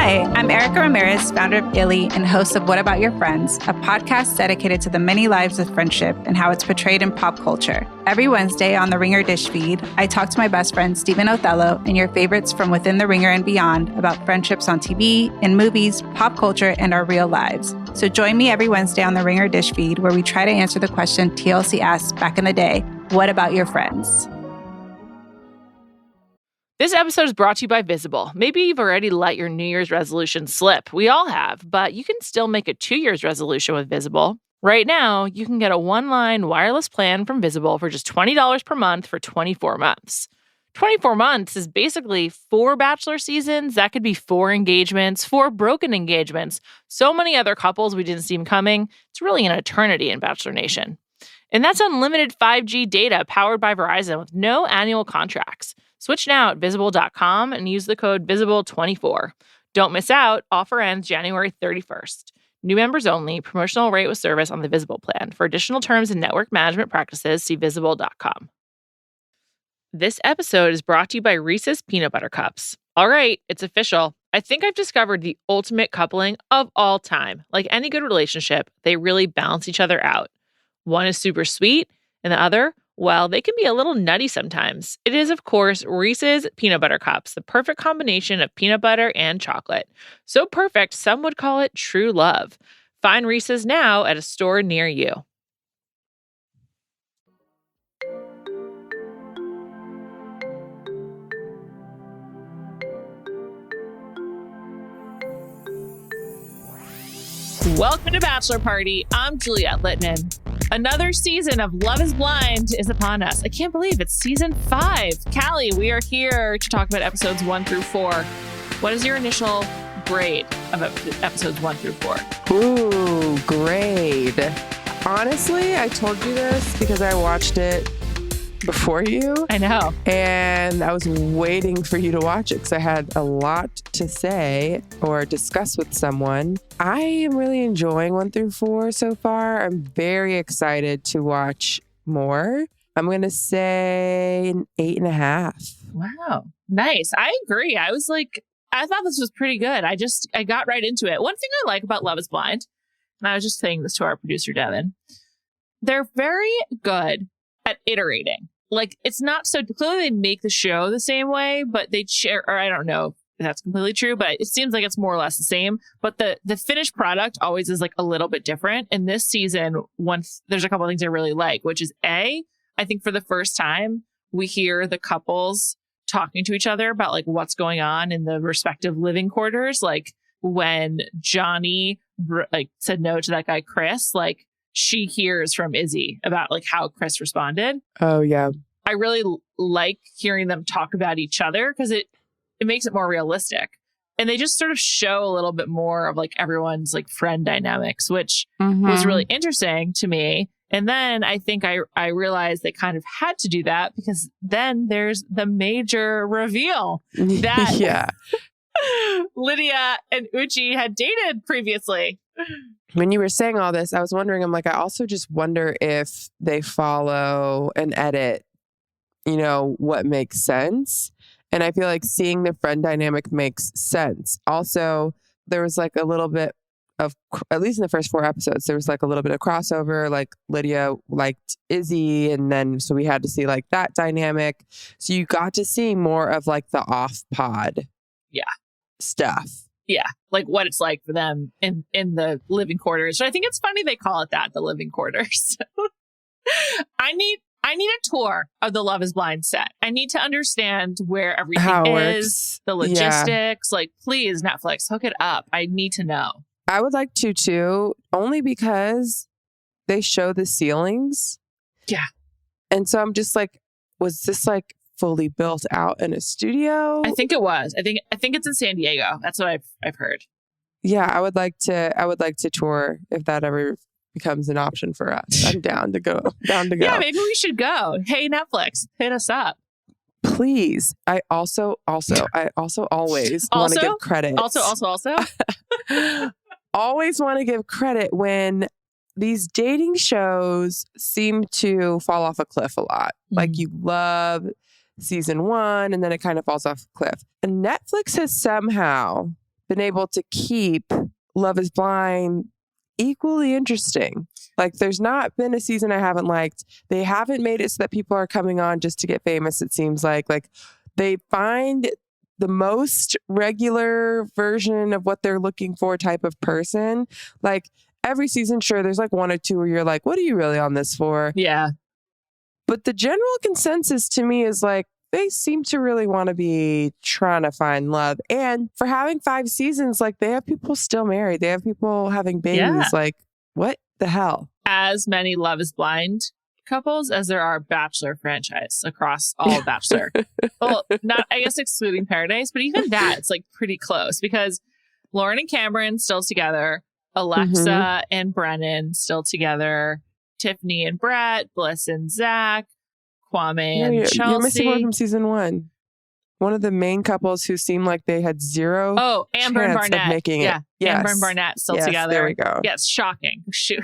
Hi, I'm Erica Ramirez, founder of Illy and host of What About Your Friends, a podcast dedicated to the many lives of friendship and how it's portrayed in pop culture. Every Wednesday on the Ringer Dish feed, I talk to my best friend Stephen Othello and your favorites from within the Ringer and beyond about friendships on TV, in movies, pop culture, and our real lives. So join me every Wednesday on the Ringer Dish feed where we try to answer the question TLC asked back in the day, what about your friends? This episode is brought to you by Visible. Maybe you've already let your New Year's resolution slip. We all have, but you can still make a 2 year's resolution with Visible. Right now, you can get a one-line wireless plan from Visible for just $20 per month for 24 months. 24 months is basically 4 bachelor seasons. That could be 4 engagements, 4 broken engagements, so many other couples we didn't see coming. It's really an eternity in Bachelor Nation. And that's unlimited 5G data powered by Verizon with no annual contracts. Switch now at Visible.com and use the code VISIBLE24. Don't miss out. Offer ends January 31st. New members only. Promotional rate with service on the Visible plan. For additional terms and network management practices, see Visible.com. This episode is brought to you by Reese's Peanut Butter Cups. All right, it's official. I think I've discovered the ultimate coupling of all time. Like any good relationship, they really balance each other out. One is super sweet, and the other, well, they can be a little nutty sometimes. It is, of course, Reese's Peanut Butter Cups, the perfect combination of peanut butter and chocolate. So perfect, some would call it true love. Find Reese's now at a store near you. Welcome to Bachelor Party. I'm Juliet Litman. Another season of Love is Blind is upon us. I can't believe it's season 5. Callie, we are here to talk about episodes 1 through 4. What is your initial grade of episodes 1 through 4? Ooh, grade. Honestly, I told you this because I watched it before you. I know. And I was waiting for you to watch it because I had a lot to say or discuss with someone. I am really enjoying 1 through 4 so far. I'm very excited to watch more. I'm going to say an 8.5. Wow. Nice. I agree. I thought this was pretty good. I got right into it. One thing I like about Love is Blind, and I was just saying this to our producer, Devon, they're very good at iterating. Like, it's not so clearly they make the show the same way, but they share, or I don't know if that's completely true, but it seems like it's more or less the same. But the finished product always is like a little bit different. And this season, there's a couple of things I really like, which is I think for the first time, we hear the couples talking to each other about like what's going on in the respective living quarters. Like when Johnnie said no to that guy, Chris, like, she hears from Izzy about like how Chris responded. Oh, yeah. I really like hearing them talk about each other because it makes it more realistic. And they just sort of show a little bit more of like everyone's like friend dynamics, which was really interesting to me. And then I think I realized they kind of had to do that because then there's the major reveal that yeah. Lydia and Uche had dated previously. When you were saying all this, I was wondering, I'm like, I also just wonder if they follow and edit, what makes sense. And I feel like seeing the friend dynamic makes sense. Also, there was like a little bit of, at least in the first 4 episodes, there was like a little bit of crossover. Like Lydia liked Izzy. And then, so we had to see like that dynamic. So you got to see more of like the off pod stuff. Yeah, like what it's like for them in the living quarters. So I think it's funny they call it that, the living quarters. I need a tour of the Love is Blind set. I need to understand where everything is, the logistics. Like, please, Netflix, hook it up. I need to know. I would like to too, only because they show the ceilings. Yeah. And so I'm just like, was this like fully built out in a studio? I think it was. I think it's in San Diego. That's what I've heard. Yeah, I would like to tour if that ever becomes an option for us. I'm down to go. Yeah, maybe we should go. Hey, Netflix, hit us up. Please. I also always want to give credit. Also. Always want to give credit when these dating shows seem to fall off a cliff a lot. Like you love season 1 and then it kind of falls off a cliff. And Netflix has somehow been able to keep Love is Blind equally interesting. Like, there's not been a season I haven't liked. They haven't made it so that people are coming on just to get famous, it seems like. Like, they find the most regular version of what they're looking for type of person. Like, every season, sure, there's like one or two where you're like, what are you really on this for? Yeah. But the general consensus to me is like, they seem to really want to be trying to find love. And for having 5 seasons, like, they have people still married. They have people having babies. Yeah. Like, what the hell? As many Love is Blind couples as there are Bachelor franchise across all Bachelor. Well, not, I guess, excluding Paradise, but even that, it's like pretty close because Lauren and Cameron still together. Alexa and Brennan still together. Tiffany and Brett, Bliss and Zach. Kwame and Chelsea. You're missing one from season 1. One of the main couples who seemed like they had zero Amber and Barnett. of making it. Yes. Amber and Barnett still together. There we go. Yeah, it's shocking. Shoot.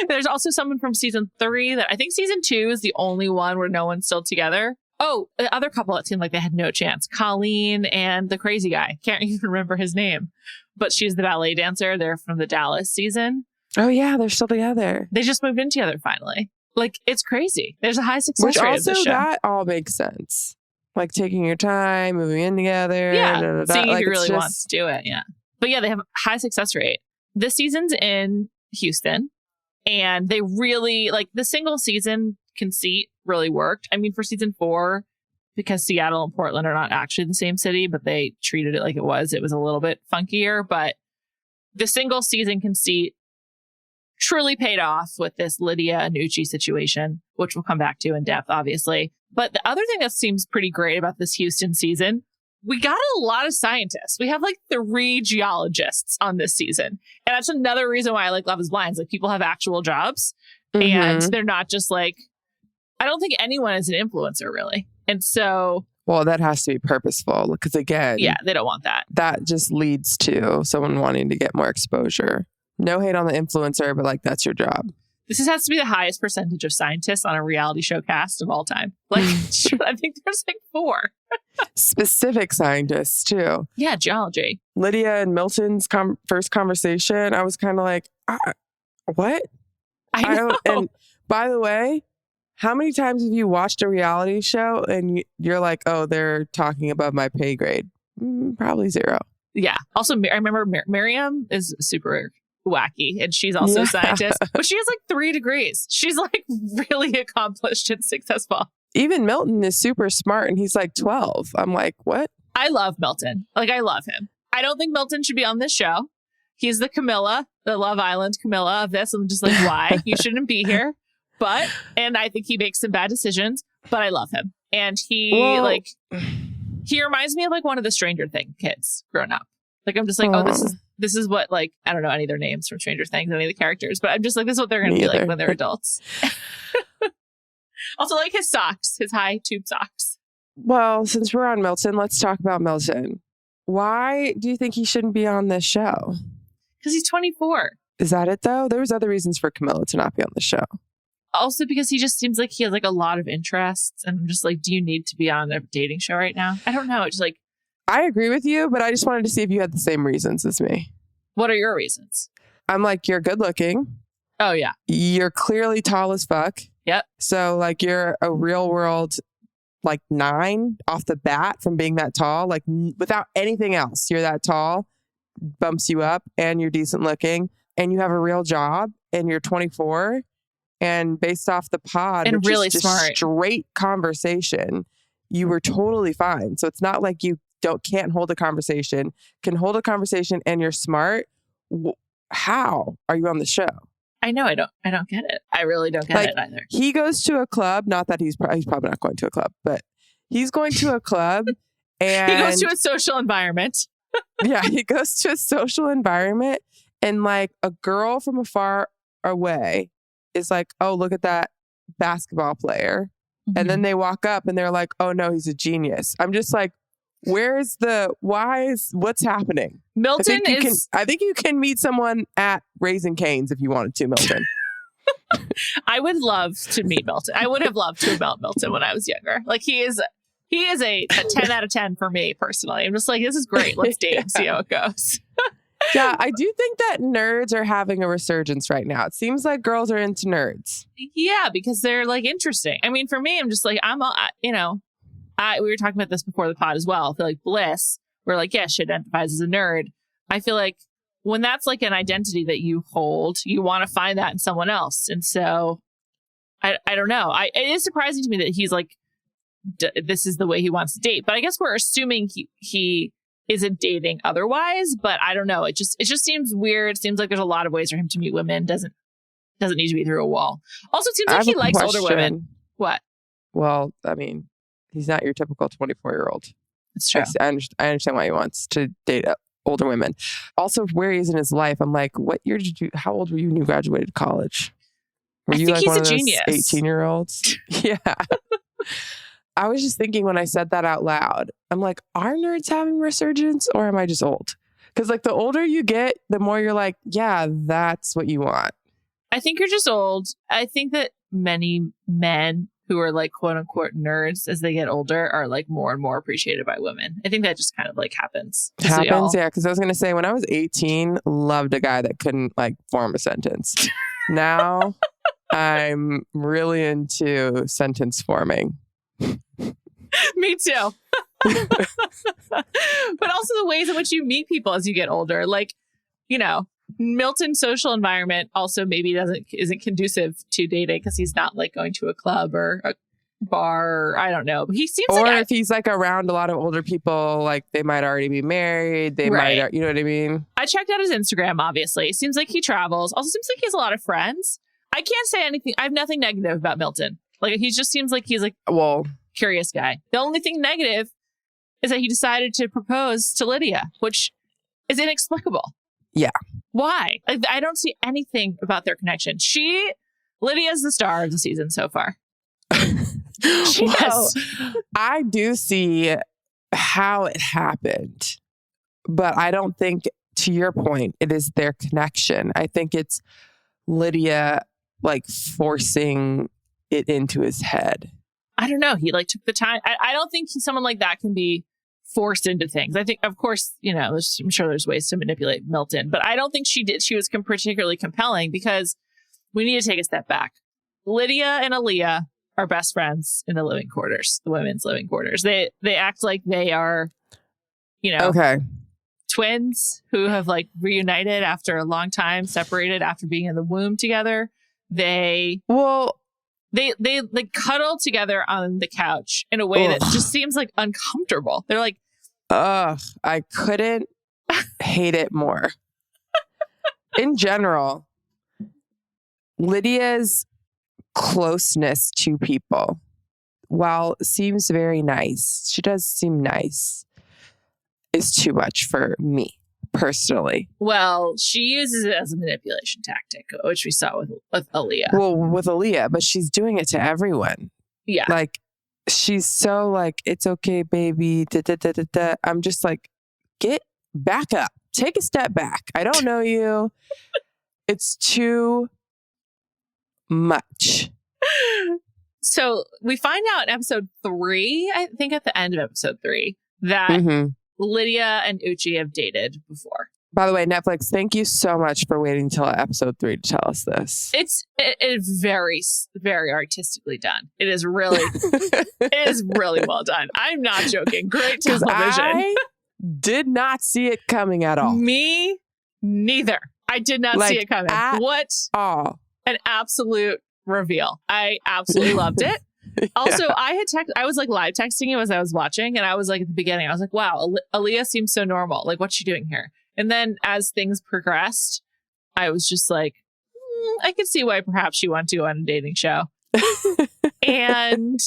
There's also someone from season 3 that I think season 2 is the only one where no one's still together. Oh, the other couple that seemed like they had no chance. Colleen and the crazy guy. Can't even remember his name. But she's the ballet dancer. They're from the Dallas season. Oh, yeah. They're still together. They just moved in together finally. Like, it's crazy. There's a high success rate of this show. That all makes sense. Like, taking your time, moving in together. Yeah. Seeing if like, you really want to do it. Yeah. But yeah, they have a high success rate. This season's in Houston. And they really, like, the single season conceit really worked. I mean, for season 4, because Seattle and Portland are not actually the same city, but they treated it like it was a little bit funkier. But the single season conceit truly paid off with this Lydia and Uche situation, which we'll come back to in depth, obviously. But the other thing that seems pretty great about this Houston season, we got a lot of scientists. We have like 3 geologists on this season. And that's another reason why I like Love is Blind. Like, people have actual jobs and they're not just like, I don't think anyone is an influencer really. And so, well, that has to be purposeful because, again, yeah, they don't want that. That just leads to someone wanting to get more exposure. No hate on the influencer, but like, that's your job. This has to be the highest percentage of scientists on a reality show cast of all time. Like, I think there's like 4. Specific scientists too. Yeah, geology. Lydia and Milton's first conversation, I was kind of like, what? I know. And by the way, how many times have you watched a reality show and you're like, oh, they're talking above my pay grade? Probably 0. Yeah. Also, I remember Miriam is super wacky and she's also a scientist, but she has like 3 degrees. She's like really accomplished and successful. Even Milton is super smart and he's like 12. I'm like, what? I love Milton. Like, I love him. I don't think Milton should be on this show. He's the Camilla, the Love Island Camilla of this. I'm just like, why? You shouldn't be here. And I think he makes some bad decisions, but I love him. And he reminds me of like one of the Stranger Things kids growing up. Like, I'm just like, this is what, like, I don't know any of their names from Stranger Things, any of the characters, but I'm just like, this is what they're going to be like when they're adults. Also, like his socks, his high tube socks. Well, since we're on Milton, let's talk about Milton. Why do you think he shouldn't be on this show? Because he's 24. Is that it, though? There was other reasons for Camilla to not be on the show. Also, because he just seems like he has like a lot of interests. And I'm just like, do you need to be on a dating show right now? I don't know. It's like, I agree with you, but I just wanted to see if you had the same reasons as me. What are your reasons? I'm like, you're good looking. Oh, yeah. You're clearly tall as fuck. Yep. So like, you're a real world like 9 off the bat from being that tall, like without anything else. You're that tall, bumps you up, and you're decent looking, and you have a real job, and you're 24. And based off the pod, and really just smart, straight conversation, you were totally fine. So it's not like you can't hold a conversation, can hold a conversation, and you're smart. How are you on the show? I know. I don't get it. I really don't get it either. He goes to a club, not that he's probably not going to a club, but he's going to a club and he goes to a social environment. Yeah, he goes to a social environment and like a girl from afar away is like, oh, look at that basketball player. Mm-hmm. And then they walk up and they're like, oh no, he's a genius. I'm just like, what's happening? Milton I think you can meet someone at Raising Cane's if you wanted to, Milton. I would love to meet Milton. I would have loved to have met Milton when I was younger. Like, he is He is a 10 out of 10 for me personally. I'm just like, this is great. Let's date and see how it goes. Yeah, I do think that nerds are having a resurgence right now. It seems like girls are into nerds. Yeah, because they're like interesting. I mean, for me, I'm just like, we were talking about this before the pod as well. I feel like Bliss, we're like, yeah, she identifies as a nerd. I feel like when that's like an identity that you hold, you want to find that in someone else. And so I don't know. It is surprising to me that he's like, this is the way he wants to date. But I guess we're assuming he isn't dating otherwise. But I don't know. It just seems weird. It seems like there's a lot of ways for him to meet women. Doesn't need to be through a wall. Also, it seems like he likes older women. What? Well, I mean, he's not your typical 24-year-old. That's true. I understand why he wants to date older women. Also, where he is in his life, I'm like, what year how old were you when you graduated college? Were you like one of those 18-year-olds? Yeah. I was just thinking when I said that out loud, I'm like, are nerds having resurgence or am I just old? Because like the older you get, the more you're like, yeah, that's what you want. I think you're just old. I think that many men who are like quote unquote nerds as they get older are like more and more appreciated by women. I think that just kind of like happens. Yeah. Because I was going to say when I was 18, loved a guy that couldn't like form a sentence. Now I'm really into sentence forming. Me too. But also the ways in which you meet people as you get older. Like, Milton's social environment also maybe isn't conducive to dating because he's not like going to a club or a bar. Or, I don't know. But he seems if he's like around a lot of older people, like they might already be married. They might, you know what I mean? I checked out his Instagram, obviously. It seems like he travels. Also seems like he has a lot of friends. I can't say anything. I have nothing negative about Milton. Like he just seems like he's like curious guy. The only thing negative is that he decided to propose to Lydia, which is inexplicable. Yeah. Why? I don't see anything about their connection. Lydia's the star of the season so far. I do see how it happened, but I don't think, to your point, it is their connection. I think it's Lydia like forcing it into his head. I don't know. He like took the time. I don't think someone like that can be forced into things. I think, of course, I'm sure there's ways to manipulate Milton, but I don't think she did. She was particularly compelling because we need to take a step back. Lydia and Aaliyah are best friends in the living quarters, the women's living quarters. They act like they are, twins who have like reunited after a long time, separated after being in the womb together. They cuddle together on the couch in a way that just seems like uncomfortable. They're like, I couldn't hate it more. In general, Lydia's closeness to people, while seems very nice, she does seem nice, is too much for me personally. Well, she uses it as a manipulation tactic, which we saw with Aaliyah. Well, with Aaliyah, but she's doing it to everyone. Yeah. Like, she's so like, it's okay, baby. Da, da, da, da, da. I'm just like, get back up. Take a step back. I don't know you. It's too much. So we find out in episode 3, I think at the end of episode 3, that Lydia and Uche have dated before. By the way, Netflix, thank you so much for waiting till episode 3 to tell us this. It is very, very artistically done. It is really well done. I'm not joking. Great television. I did not see it coming at all. Me neither. I did not see it coming. What an absolute reveal. I absolutely loved it. Also, I was like live texting you as I was watching, and I was like at the beginning, I was like, wow, Aaliyah seems so normal. Like, what's she doing here? And then as things progressed, I was just like, I could see why perhaps she wanted to go on a dating show. And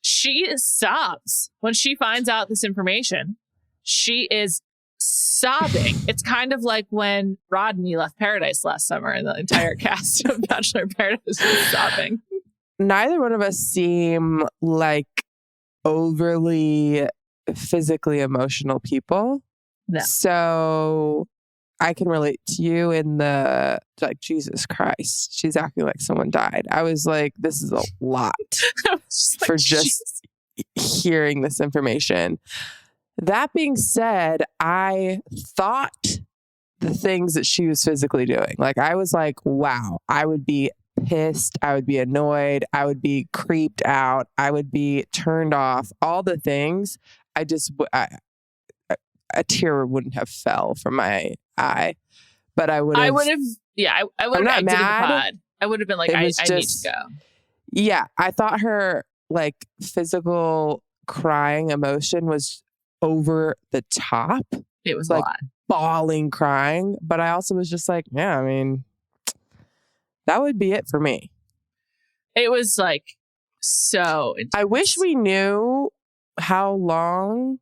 she sobs when she finds out this information. She is sobbing. It's kind of like when Rodney left Paradise last summer and the entire cast of Bachelor in Paradise was sobbing. Neither one of us seem like overly physically emotional people. No. So I can relate to you in the, like, Jesus Christ, she's acting like someone died. I was like, this is a lot for just hearing this information. That being said, I thought the things that she was physically doing, like I was like, wow, I would be pissed. I would be annoyed. I would be creeped out. I would be turned off. All the things. A tear wouldn't have fell from my eye, but I would have. I would have. Yeah, I would have exited the pod. I would have been like, I need to go. Yeah, I thought her like physical crying emotion was over the top. It was like a lot. Bawling, crying. But I also was just like, yeah, I mean, that would be it for me. It was like so intense. I wish we knew how long,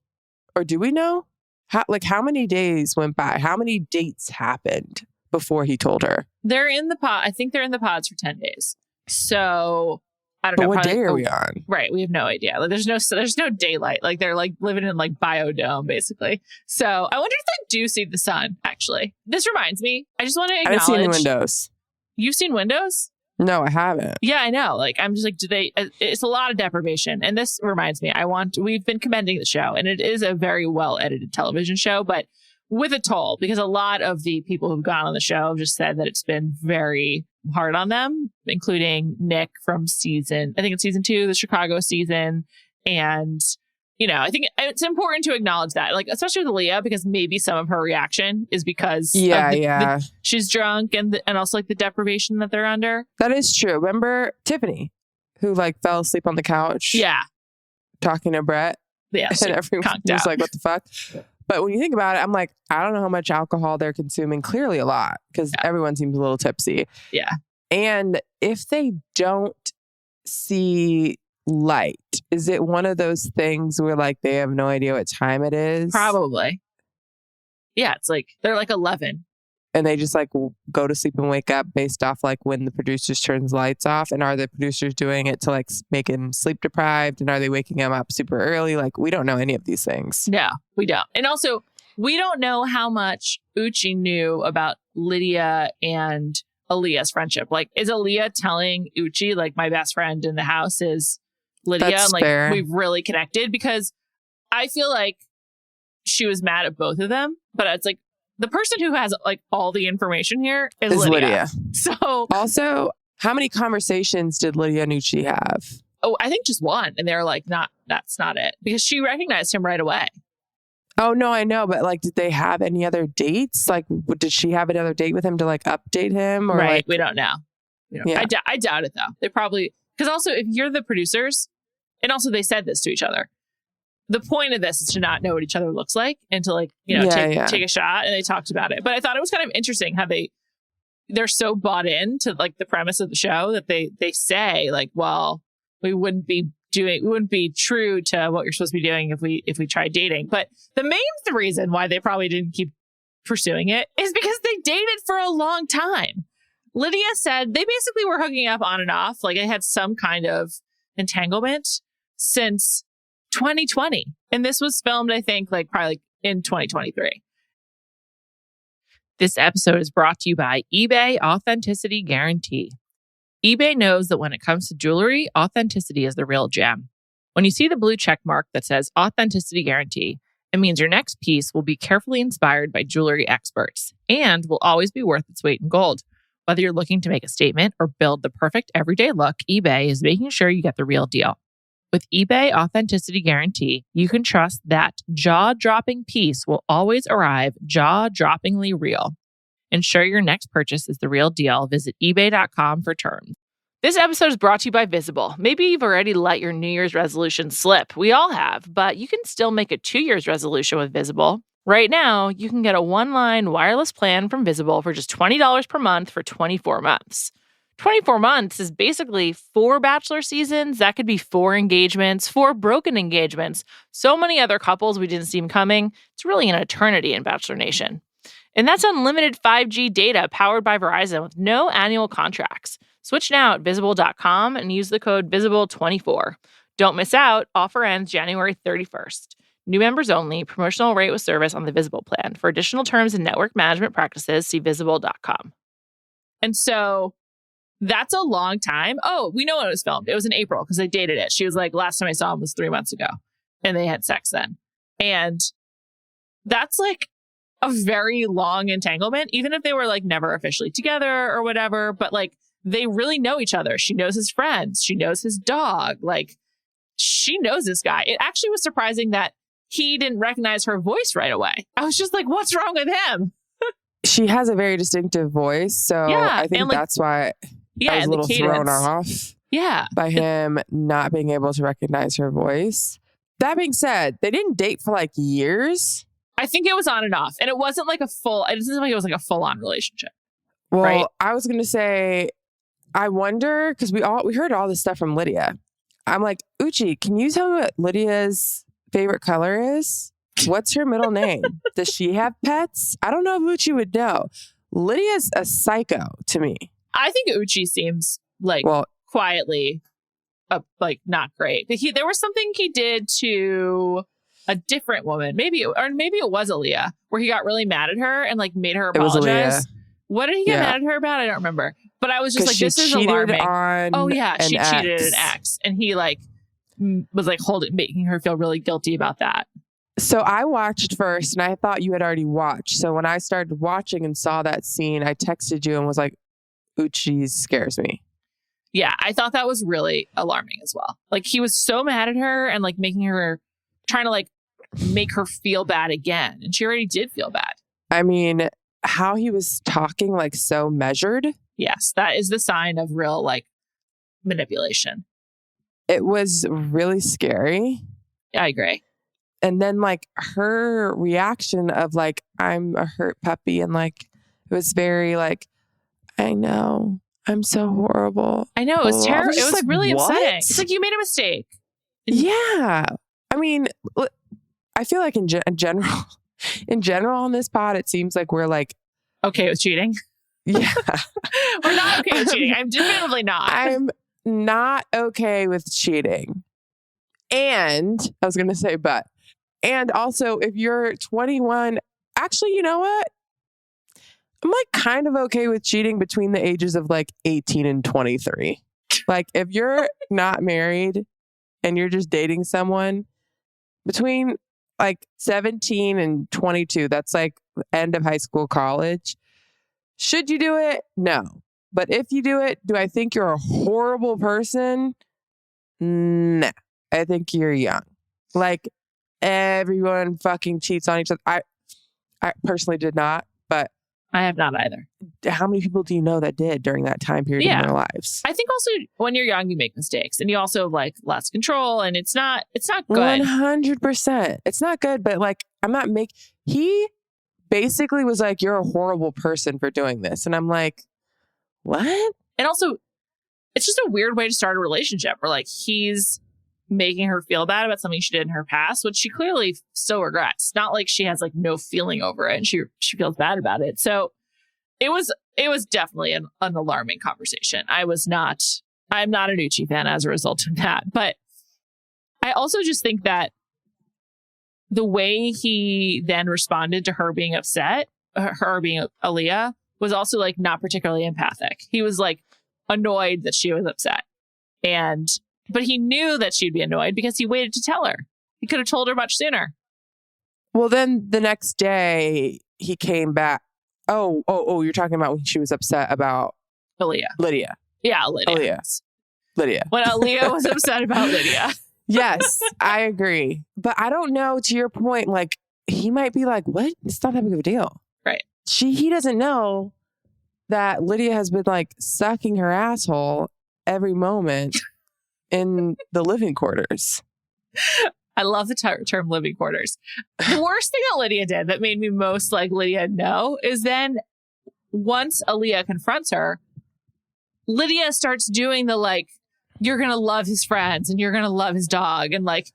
or do we know? How many days went by? How many dates happened before he told her? They're in the pod. I think they're in the pods for 10 days. So I don't but know. What day are we on? Right. We have no idea. Like, there's no daylight. Like they're like living in like biodome basically. So I wonder if they do see the sun actually. This reminds me. I just want to acknowledge. I haven't seen the windows. You've seen windows? No, I haven't. Yeah, I know. Like, I'm just like, it's a lot of deprivation. And this reminds me, we've been commending the show and it is a very well edited television show, but with a toll, because a lot of the people who've gone on the show have just said that it's been very hard on them, including Nick from season 2, the Chicago season. And, I think it's important to acknowledge that, like, especially with Aaliyah, because maybe some of her reaction is because she's drunk and also like the deprivation that they're under. That is true. Remember Tiffany, who like fell asleep on the couch? Yeah. Talking to Brett? Yeah. And everyone was like, what the fuck? But when you think about it, I'm like, I don't know how much alcohol they're consuming. Clearly a lot, because everyone seems a little tipsy. Yeah. And if they don't see light, is it one of those things where like they have no idea what time it is? Probably. Yeah, it's like they're like 11. And they just like go to sleep and wake up based off like when the producers turns lights off. And are the producers doing it to like make him sleep deprived? And are they waking him up super early? Like, we don't know any of these things. No, we don't. And also, we don't know how much Uche knew about Lydia and Aaliyah's friendship. Like, is Aaliyah telling Uche, like, my best friend in the house is Lydia? That's and like, fair. We've really connected? Because I feel like she was mad at both of them. But it's like, the person who has like all the information here is Lydia. So also, how many conversations did Lydia and Uche have? Oh, I think just one. And they're like, that's not it. Because she recognized him right away. Oh, no, I know. But like, did they have any other dates? Like, did she have another date with him to like update him? Or right. Like, we don't know. Yeah. I doubt it though. They probably, because also if you're the producers, and also they said this to each other. The point of this is to not know what each other looks like and to like, take a shot. And they talked about it. But I thought it was kind of interesting how they're so bought in to like the premise of the show that they say like, well, we wouldn't be true to what you're supposed to be doing if we tried dating. But the main reason why they probably didn't keep pursuing it is because they dated for a long time. Lydia said they basically were hooking up on and off. Like, they had some kind of entanglement since 2020. And this was filmed, I think, like probably in 2023. This episode is brought to you by eBay Authenticity Guarantee. eBay knows that when it comes to jewelry, authenticity is the real gem. When you see the blue check mark that says Authenticity Guarantee, it means your next piece will be carefully inspired by jewelry experts and will always be worth its weight in gold. Whether you're looking to make a statement or build the perfect everyday look, eBay is making sure you get the real deal. With eBay Authenticity Guarantee, you can trust that jaw-dropping piece will always arrive jaw-droppingly real. Ensure your next purchase is the real deal. Visit ebay.com for terms. This episode is brought to you by Visible. Maybe you've already let your New Year's resolution slip. We all have, but you can still make a 2 year's resolution with Visible. Right now, you can get a one-line wireless plan from Visible for just $20 per month for 24 months. 24 months is basically 4 bachelor seasons. That could be 4 engagements, 4 broken engagements. So many other couples we didn't see coming. It's really an eternity in Bachelor Nation. And that's unlimited 5G data powered by Verizon with no annual contracts. Switch now at Visible.com and use the code VISIBLE24. Don't miss out. Offer ends January 31st. New members only. Promotional rate with service on the Visible plan. For additional terms and network management practices, see Visible.com. And so That's a long time. Oh, we know when it was filmed. It was in April because they dated it. She was like, last time I saw him was 3 months ago. And they had sex then. And that's like a very long entanglement, even if they were like never officially together or whatever. But like they really know each other. She knows his friends. She knows his dog. Like she knows this guy. It actually was surprising that he didn't recognize her voice right away. I was just like, what's wrong with him? She has a very distinctive voice. So I think like, that's why I was a little thrown off by him not being able to recognize her voice. That being said, they didn't date for like years. I think it was on and off. And it wasn't like it didn't seem like it was like a full-on relationship. Well, right? I was going to say, I wonder, because we heard all this stuff from Lydia. I'm like, Uche, can you tell me what Lydia's favorite color is? What's her middle name? Does she have pets? I don't know if Uche would know. Lydia's a psycho to me. I think Uche seems like quietly like not great. There was something he did to a different woman, maybe it was Aaliyah, where he got really mad at her and like made her apologize. What did he get mad at her about? I don't remember. But I was just like, this is alarming. She cheated an ex, and he like was like making her feel really guilty about that. So I watched first, and I thought you had already watched. So when I started watching and saw that scene, I texted you and was like, Uche scares me. Yeah, I thought that was really alarming as well. Like he was so mad at her and like trying to like make her feel bad again. And she already did feel bad. I mean, how he was talking like so measured. Yes, that is the sign of real like manipulation. It was really scary. Yeah, I agree. And then like her reaction of like, I'm a hurt puppy. And like, it was very like, I know. I'm so horrible. I know. It was terrible. It was like, really upsetting. It's like you made a mistake. Yeah. I mean, I feel like in general on this pod, it seems like we're like okay with cheating. Yeah. We're not okay with cheating. I'm definitively not. I'm not okay with cheating. And I was going to say, and also if you're 21, actually, you know what? I'm like kind of okay with cheating between the ages of like 18 and 23. Like if you're not married and you're just dating someone between like 17 and 22, that's like end of high school, college. Should you do it? No. But if you do it, do I think you're a horrible person? Nah. I think you're young. Like everyone fucking cheats on each other. I personally did not, but I have not either. How many people do you know that did during that time period in their lives? I think also when you're young, you make mistakes and you also like lost control and it's not good. 100%. It's not good, but like he basically was like, you're a horrible person for doing this. And I'm like, what? And also it's just a weird way to start a relationship where like he's making her feel bad about something she did in her past, which she clearly still regrets. Not like she has like no feeling over it and she feels bad about it. So it was definitely an alarming conversation. I'm not an Uche fan as a result of that. But I also just think that the way he then responded to her being upset, her being Aaliyah, was also like not particularly empathic. He was like annoyed that she was upset. But he knew that she'd be annoyed because he waited to tell her. He could have told her much sooner. Well, then the next day he came back. Oh, you're talking about when she was upset about Lydia. Yeah, Lydia. Lydia. When Aaliyah was upset about Lydia. Yes, I agree. But I don't know, to your point, like he might be like, what? It's not that big of a deal. Right. He doesn't know that Lydia has been like sucking her asshole every moment in the living quarters. I love the term living quarters. The worst thing that Lydia did that made me most like Lydia know is then once Aaliyah confronts her, Lydia starts doing the like, you're going to love his friends and you're going to love his dog. And like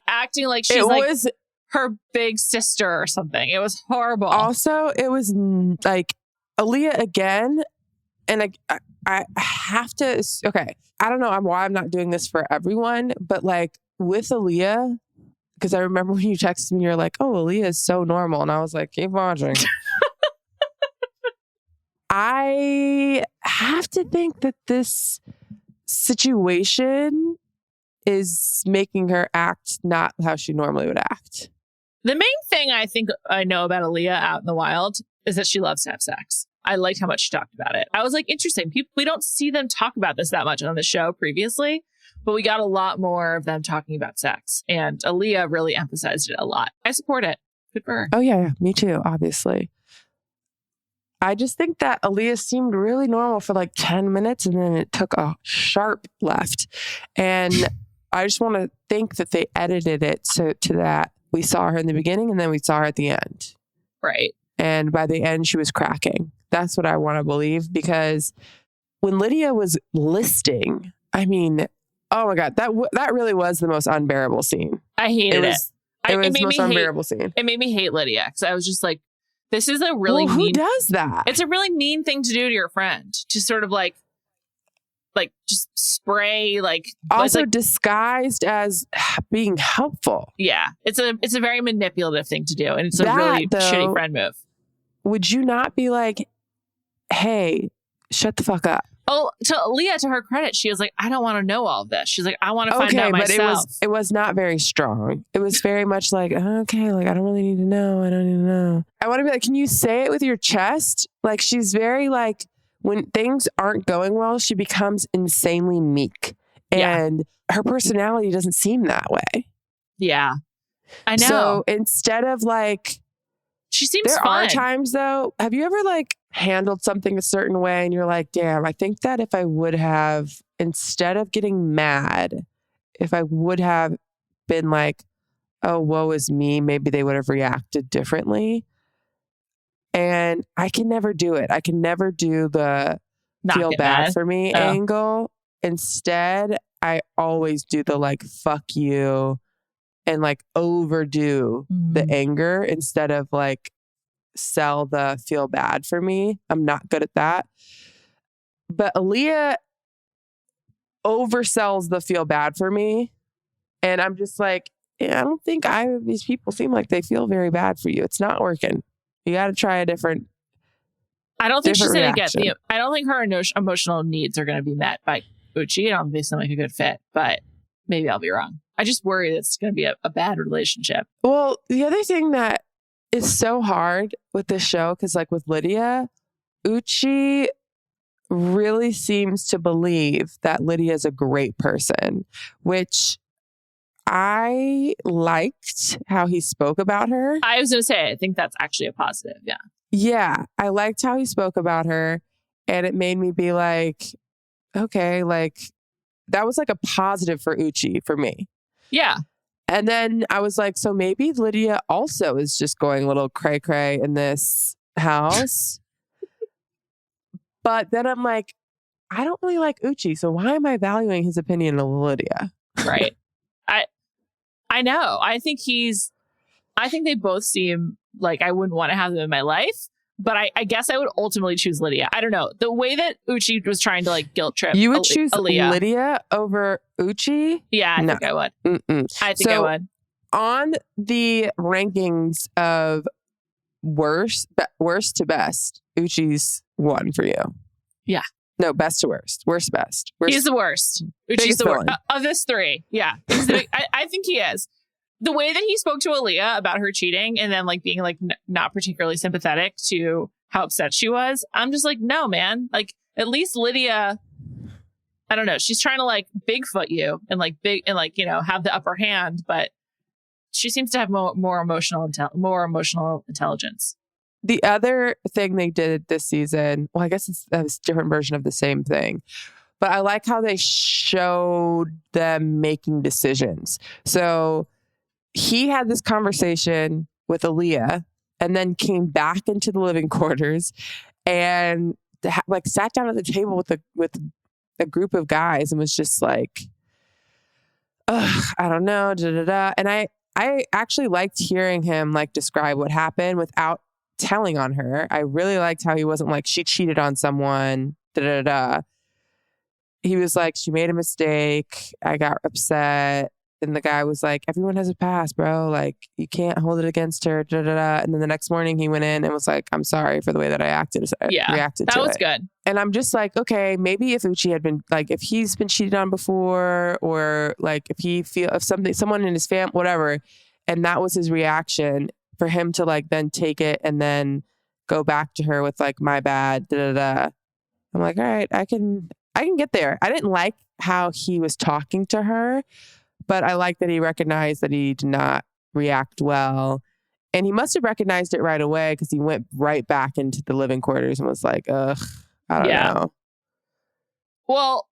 acting like she's her big sister or something. It was horrible. Also, it was like Aaliyah again. And I have to, okay, I don't know why I'm not doing this for everyone, but like with Aaliyah, because I remember when you texted me, you're like, oh, Aaliyah is so normal. And I was like, keep watching. I have to think that this situation is making her act not how she normally would act. The main thing I think I know about Aaliyah out in the wild is that she loves to have sex. I liked how much she talked about it. I was like, interesting. We don't see them talk about this that much on the show previously, but we got a lot more of them talking about sex. And Aaliyah really emphasized it a lot. I support it. Good for her. Oh, yeah. Me too, obviously. I just think that Aaliyah seemed really normal for like 10 minutes and then it took a sharp left. And I just want to think that they edited it to that we saw her in the beginning and then we saw her at the end. Right. And by the end, she was cracking. That's what I want to believe, because when Lydia was listing, I mean, oh my God, that really was the most unbearable scene. I hated it. It was the most unbearable scene. It made me hate Lydia because I was just like, this is a really who mean... does that? It's a really mean thing to do to your friend. To sort of like just spray also disguised as being helpful. Yeah, it's a very manipulative thing to do, and it's a really shitty friend move. Would you not be like, hey, shut the fuck up? Oh, to Aaliyah, to her credit, she was like, I don't want to know all of this. She's like, I want to find out myself. But it was not very strong. It was very much like, okay, like I don't really need to know. I don't need to know. I want to be like, can you say it with your chest? Like she's very like, when things aren't going well, she becomes insanely meek. And her personality doesn't seem that way. Yeah. I know. So instead of like... She seems fun. There are times though, have you ever like handled something a certain way and you're like, damn, I think that if I would have, instead of getting mad, if I would have been like, oh, woe is me, maybe they would have reacted differently. And I can never do it. I can never do the feel bad for me angle. Instead, I always do the like, fuck you, and like overdo the anger instead of like sell the feel bad for me. I'm not good at that. But Aaliyah oversells the feel bad for me. And I'm just like, yeah, I don't think either of these people seem like they feel very bad for you. It's not working. You got to try a different. I don't think she's going to get I don't think her emotional needs are going to be met by Uche. I don't think they seem like a good fit, but maybe I'll be wrong. I just worry that it's going to be a bad relationship. Well, the other thing that is so hard with this show, because like with Lydia, Uche really seems to believe that Lydia is a great person, which I liked how he spoke about her. I was going to say, I think that's actually a positive. Yeah. Yeah. I liked how he spoke about her. And it made me be like, okay, like that was like a positive for Uche for me. Yeah. And then I was like, so maybe Lydia also is just going a little cray cray in this house. But then I'm like, I don't really like Uche. So why am I valuing his opinion of Lydia? Right. I know. I think they both seem like I wouldn't want to have them in my life. But I guess I would ultimately choose Lydia. I don't know. The way that Uche was trying to like guilt trip you would choose Aaliyah. Lydia over Uche? Yeah, I think I would. I think I would. On the rankings of worst to best, Uche's one for you. Yeah. No, best to worst. Worst best. He's the worst. Uche's the worst. Of this three. Yeah. I think he is. The way that he spoke to Aaliyah about her cheating and then like being like not particularly sympathetic to how upset she was, I'm just like, no, man. Like at least Lydia, I don't know. She's trying to like Bigfoot you and like have the upper hand, but she seems to have more emotional intelligence. The other thing they did this season, well, I guess it's a different version of the same thing, but I like how they showed them making decisions. So he had this conversation with Aaliyah and then came back into the living quarters and like sat down at the table with a group of guys and was just like, I don't know, And I actually liked hearing him like describe what happened without telling on her. I really liked how he wasn't like, she cheated on someone, He was like, she made a mistake. I got upset. And the guy was like, everyone has a past, bro. Like, you can't hold it against her. Da, da, da. And then the next morning he went in and was like, I'm sorry for the way that I reacted to it. That was good. And I'm just like, okay, maybe if Uche had been like, if he's been cheated on before, or like if someone in his family, whatever, and that was his reaction, for him to like then take it and then go back to her with like, my bad, da, da, da. I'm like, all right, I can get there. I didn't like how he was talking to her, but I like that he recognized that he did not react well. And he must have recognized it right away, because he went right back into the living quarters and was like, ugh, I don't know. Well,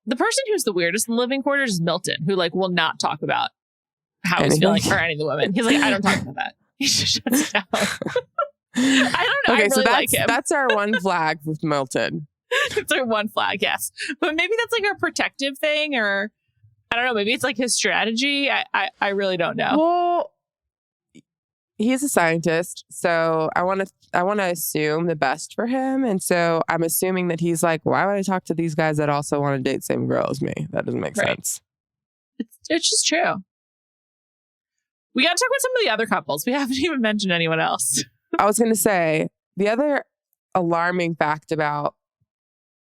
the person who's the weirdest in the living quarters is Milton, who like will not talk about how he's feeling for any of the women. He's like, I don't talk about that. He just shuts down. I don't know. Okay, I really like him. That's our one flag with Milton. It's our one flag, yes. But maybe that's like a protective thing, or I don't know. Maybe it's like his strategy. I really don't know. Well, he's a scientist, so I want to assume the best for him, and so I'm assuming that he's like, why would I talk to these guys that also want to date the same girl as me? That doesn't make sense. It's just true. We got to talk about some of the other couples. We haven't even mentioned anyone else. I was going to say, the other alarming fact about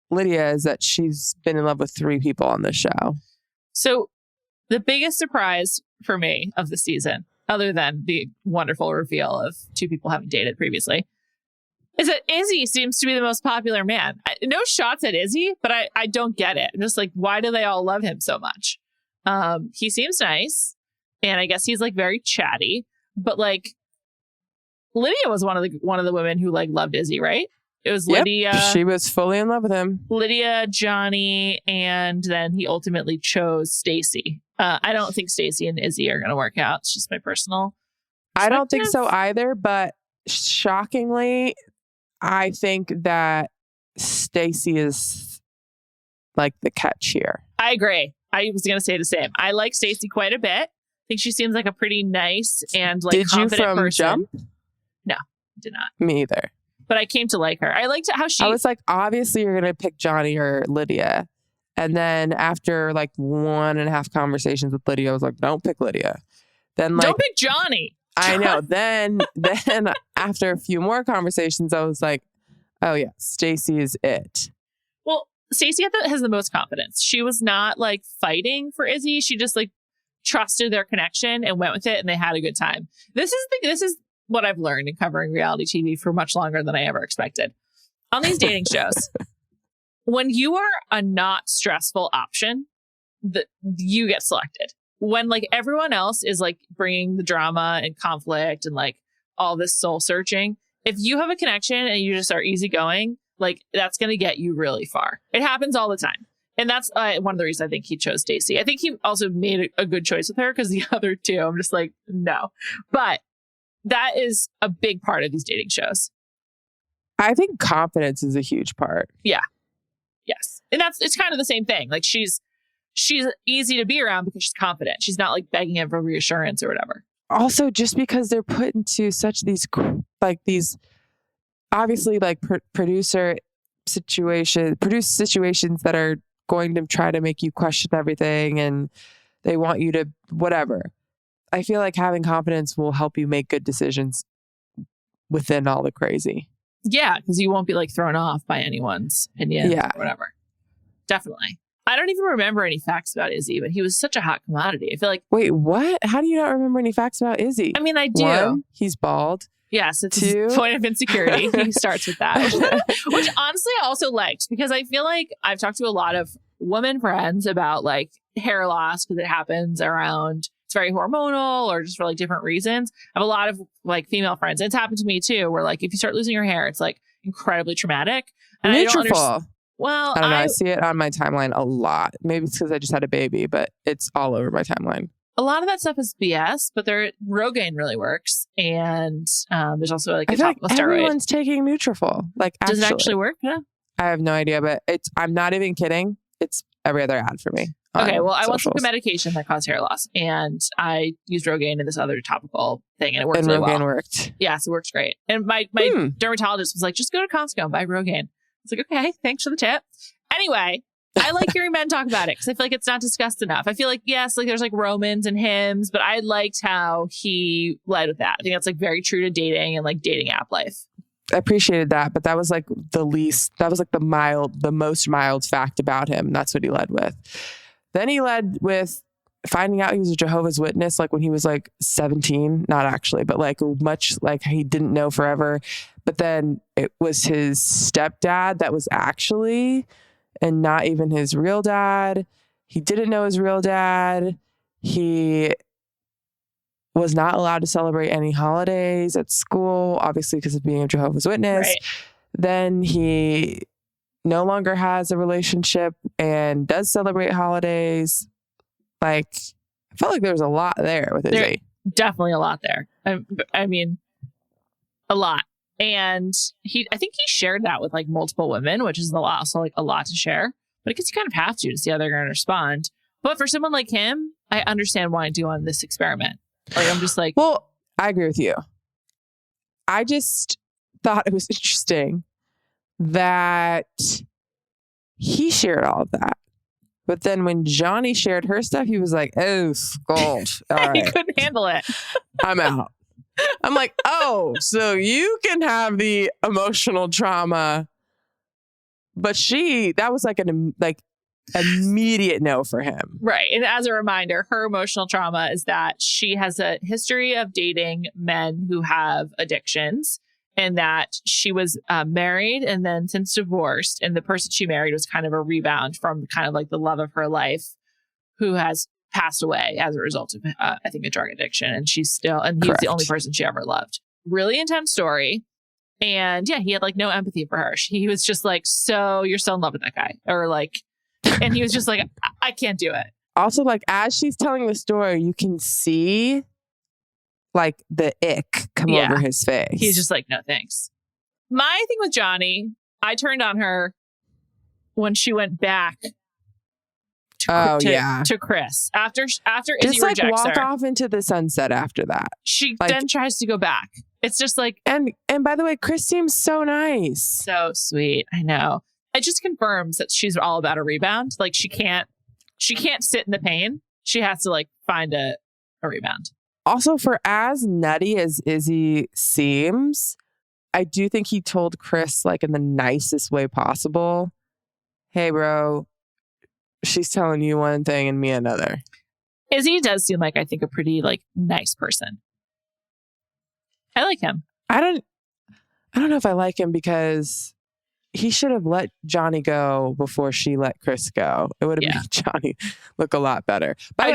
Lydia is that she's been in love with 3 people on this show. So the biggest surprise for me of the season, other than the wonderful reveal of 2 people having dated previously, is that Izzy seems to be the most popular man. No shots at Izzy, but I don't get it. I'm just like, why do they all love him so much? He seems nice, and I guess he's like very chatty, but like Lydia was one of the women who like loved Izzy, right? It was Lydia. She was fully in love with him. Lydia, Johnnie, and then he ultimately chose Stacy. I don't think Stacy and Izzy are going to work out. It's just my personal perspective. I don't think so either, but shockingly, I think that Stacy is like the catch here. I agree. I was going to say the same. I like Stacy quite a bit. I think she seems like a pretty nice and like confident person. Did you from Jump? No, did not. Me either. But I came to like her. I liked how I was like, obviously you're going to pick Johnnie or Lydia. And then after like 1.5 conversations with Lydia, I was like, don't pick Lydia. Then like, don't pick Johnnie. I know. Then after a few more conversations, I was like, oh yeah, Stacy is it. Well, Stacy has the most confidence. She was not like fighting for Izzy. She just like trusted their connection and went with it, and they had a good time. This is what I've learned in covering reality TV for much longer than I ever expected. On these dating shows, when you are a not stressful option, you get selected. When like everyone else is like bringing the drama and conflict and like all this soul searching, if you have a connection and you just are easygoing, like that's going to get you really far. It happens all the time. And that's one of the reasons I think he chose Stacy. I think he also made a good choice with her, because the other 2, I'm just like, no. But that is a big part of these dating shows. I think confidence is a huge part. Yeah. Yes. And it's kind of the same thing. Like she's easy to be around because she's confident. She's not like begging him for reassurance or whatever. Also, just because they're put into such these obviously like produced situations that are going to try to make you question everything, and they want you to whatever. I feel like having confidence will help you make good decisions within all the crazy. Yeah, because you won't be like thrown off by anyone's opinion or whatever. Definitely. I don't even remember any facts about Izzy, but he was such a hot commodity. I feel like... Wait, what? How do you not remember any facts about Izzy? I mean, I do. 1, he's bald. Yes, it's his point of insecurity. He starts with that. Which honestly I also liked, because I feel like I've talked to a lot of women friends about like hair loss, because it happens around... It's very hormonal or just for like different reasons. I have a lot of like female friends. And it's happened to me too, where like if you start losing your hair, it's like incredibly traumatic. And Nutrafol. Well, I don't know. I see it on my timeline a lot. Maybe it's because I just had a baby, but it's all over my timeline. A lot of that stuff is BS, but Rogaine really works. And there's also like a topical steroid. Everyone's taking Nutrafol. Like, does it actually work? Yeah. I have no idea, but I'm not even kidding. It's every other ad for me. Okay, well, I once took a medication that caused hair loss, and I used Rogaine and this other topical thing, and it worked really well. And Rogaine worked. Yes, it works great. And my dermatologist was like, just go to Costco and buy Rogaine. I was like, okay, thanks for the tip. Anyway, I like hearing men talk about it because I feel like it's not discussed enough. I feel like, yes, like there's like Romans and hymns, but I liked how he led with that. I think that's like very true to dating and like dating app life. I appreciated that, but that was like the most mild fact about him. That's what he led with. Then he led with finding out he was a Jehovah's Witness, like when he was like 17, not actually, but like much like he didn't know forever. But then it was his stepdad that was actually, and not even his real dad. He didn't know his real dad. He was not allowed to celebrate any holidays at school, obviously because of being a Jehovah's Witness. Right. Then he no longer has a relationship and does celebrate holidays. Like, I felt like there was a lot there with Izzy. Definitely a lot there. I mean, a lot. And I think he shared that with like multiple women, which is also like a lot to share. But I guess you kind of have to see how they're going to respond. But for someone like him, I understand why I do on this experiment. Like, I'm just like, well, I agree with you. I just thought it was interesting that he shared all of that. But then when Johnnie shared her stuff, he was like, oh, gold. All right. He couldn't handle it. I'm out. I'm like, oh, so you can have the emotional trauma. But that was like immediate no for him. Right. And as a reminder, her emotional trauma is that she has a history of dating men who have addictions, and that she was married and then since divorced. And the person she married was kind of a rebound from kind of like the love of her life, who has passed away as a result of, I think, a drug addiction. And he was the only person she ever loved. Really intense story. And yeah, he had like no empathy for her. He was just like, so you're still in love with that guy? Or like, and he was just like, I can't do it. Also, like, as she's telling the story, you can see like the ick come over his face. He's just like, no, thanks. My thing with Johnnie, I turned on her when she went back to Chris after Izzy just like rejects walk her. off into the sunset after that. She like, then tries to go back. It's just like, and by the way, Chris seems so nice, so sweet. I know. It just confirms that she's all about a rebound. Like she can't sit in the pain. She has to like find a rebound. Also, for as nutty as Izzy seems, I do think he told Chris like in the nicest way possible, hey bro, she's telling you one thing and me another. Izzy does seem like, I think, a pretty like nice person. I like him. I don't know if I like him because he should have let Johnnie go before she let Chris go. It would have made Johnnie look a lot better. But I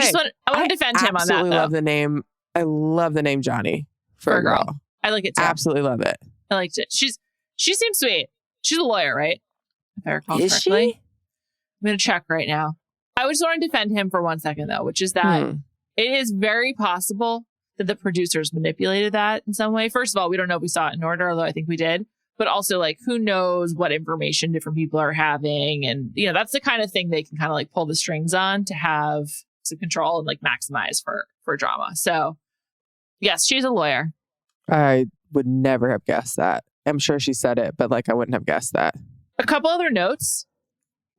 want to defend him on that. I love the name. I love the name Johnnie for a girl. I like it too. Absolutely love it. I liked it. She seems sweet. She's a lawyer, right? If I recall correctly. She? I'm going to check right now. I just want to defend him for 1 second though, which is that it is very possible that the producers manipulated that in some way. First of all, we don't know if we saw it in order, although I think we did. But also, like, who knows what information different people are having. And, you know, that's the kind of thing they can kind of like pull the strings on to have some control and like maximize for drama. So, yes, she's a lawyer. I would never have guessed that. I'm sure she said it, but like I wouldn't have guessed that. A couple other notes.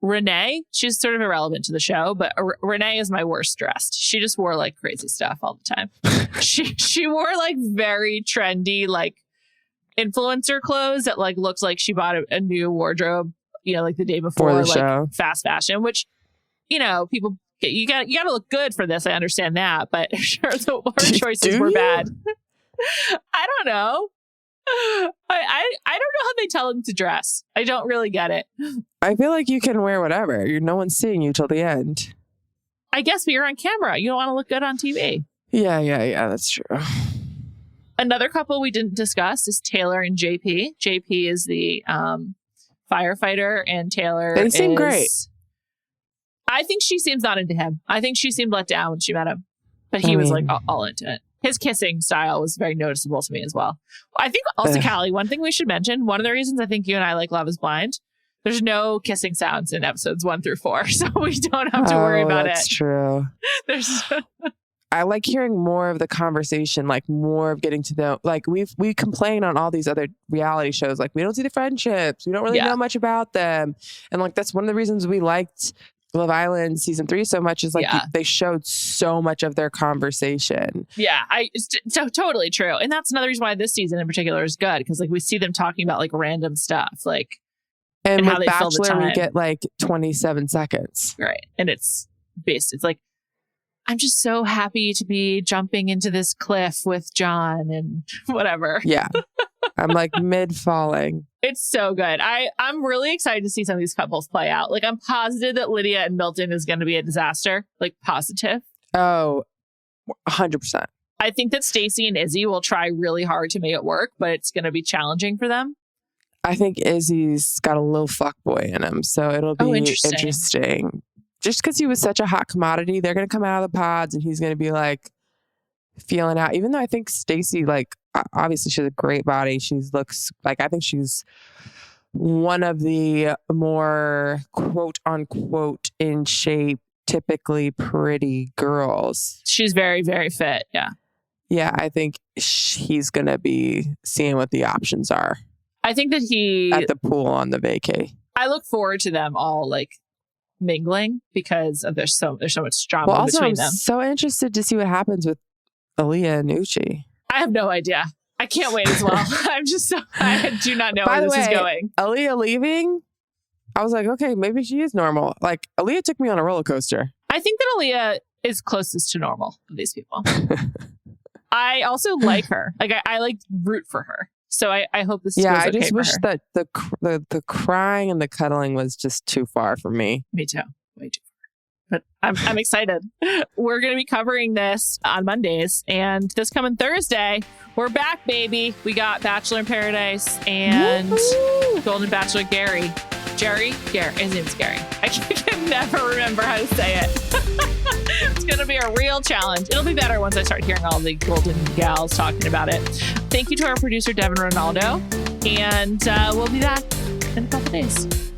Renee, she's sort of irrelevant to the show, but Renee is my worst dressed. She just wore like crazy stuff all the time. she wore like very trendy, like influencer clothes that like looked like she bought a new wardrobe, you know, like the day before, like show. Fast fashion, which, you know, people, you got to look good for this. I understand that, but sure, her choices were bad. I don't know. I don't know how they tell them to dress. I don't really get it. I feel like you can wear whatever. No one's seeing you till the end. I guess, but you're on camera. You don't want to look good on TV. Yeah, that's true. Another couple we didn't discuss is Taylor and JP. JP is the firefighter, and Taylor They seem great. I think she seems not into him. I think she seemed let down when she met him. But he was like all into it. His kissing style was very noticeable to me as well. I think also, Callie, one thing we should mention, one of the reasons I think you and I like Love is Blind, there's no kissing sounds in episodes 1 through 4. So we don't have to worry about it. That's true. I like hearing more of the conversation, like more of getting to know, like we complain on all these other reality shows, like we don't see the friendships, we don't really know much about them. And like, that's one of the reasons we liked Love Island season 3 so much is like they showed so much of their conversation. Yeah, it's totally true. And that's another reason why this season in particular is good, because like we see them talking about like random stuff, like and how with they fill the Bachelor time. we get like 27 seconds. Right. And it's like, I'm just so happy to be jumping into this cliff with John and whatever. Yeah. I'm like mid falling. It's so good. I'm really excited to see some of these couples play out. Like, I'm positive that Lydia and Milton is going to be a disaster. Like, positive. Oh, 100%. I think that Stacey and Izzy will try really hard to make it work, but it's going to be challenging for them. I think Izzy's got a little fuckboy in him, so it'll be interesting. Just because he was such a hot commodity, they're going to come out of the pods and he's going to be like feeling out. Even though I think Stacey, like, obviously she has a great body. She looks like, I think she's one of the more quote unquote in shape, typically pretty girls. She's very, very fit. Yeah. Yeah. I think he's going to be seeing what the options are. I think that at the pool on the vacay. I look forward to them all like mingling because of there's so much drama between them. I'm so interested to see what happens with Aaliyah and Uche. I have no idea. I can't wait as well. I do not know where this is going. Aaliyah leaving, I was like, okay, maybe she is normal. Like, Aaliyah took me on a roller coaster. I think that Aaliyah is closest to normal of these people. I also like her. Like, I like root for her. So I hope this goes okay for her. Yeah, I just wish that the crying and the cuddling was just too far for me. Me too. Way too far. But I'm excited. We're going to be covering this on Mondays. And this coming Thursday, we're back, baby. We got Bachelor in Paradise and Golden Bachelor Gary. His name's Gary. I can never remember how to say it. It's going to be a real challenge. It'll be better once I start hearing all the golden gals talking about it. Thank you to our producer, Devon Renaldo. And we'll be back in a couple days.